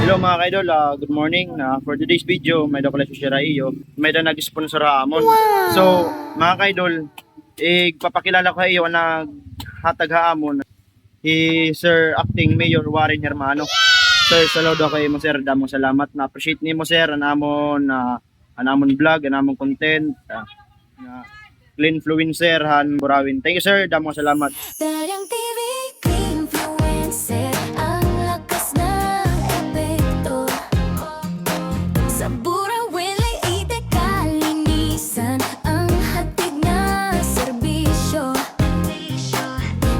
Hello mga kaidol, good morning. For today's video, may daw pala si Shiraiyo. May daw nag-sponsor hamon. So, mga kaidol, papakilala ko kayo na naghatag hamon. Sir Acting Mayor Warren Hermano. Sir, saludo kay mo sir, damong salamat. Na-appreciate ni mo sir, anamon vlog, anamon content. Clean influencer, han Burawin. Thank you sir, damong salamat. Daryang TV, influencer, ang lakas ng epekto. Sa Burawin ay kalinisan, ang hatid na serbisyo.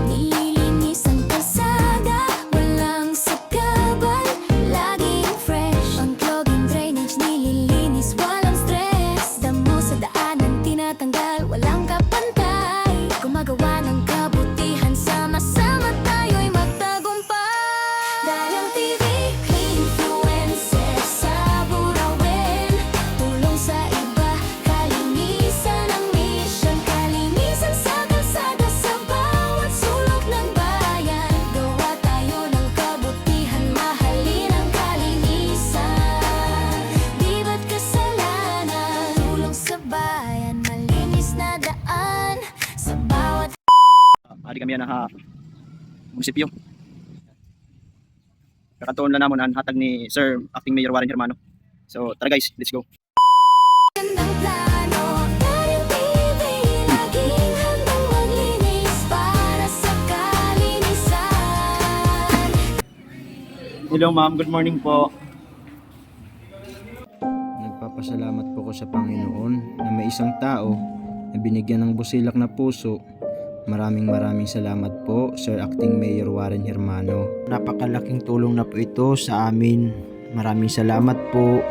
Nililinis ang kalsada, walang sakaban, laging fresh. Ang clogging drainage, nililinis, walang stress. Damo sa daanan, tinatanggal, walang kapantay. Gumagawa ng kabutihan, sama-sama tayo'y magtagumpay. Daryang TV, influencer sa Burawin. Tulong sa iba, kalinisan ang mission. Kalinisan sa kalsada, sa bawat sulok ng bayan. Gawa tayo ng kabutihan, mahalin ang kalinisan. Di ba't kasalanan? Tulong sa bayan, malinis na daan. Sa bawat Adi kami na munisipyo. Kakatuon lang namon ang hatag ni Sir Acting Mayor Warren Hermano. So, tara guys, let's go. gandang plano, Daryang TV, laging handang maglinis para sa kalinisan. Hello ma'am, good morning po. Nagpapasalamat po ko sa Panginoon na may isang tao na binigyan ng busilak na puso. Maraming salamat po, Sir Acting Mayor Warren Hermano. Napakalaking tulong na po ito sa amin. Maraming salamat po.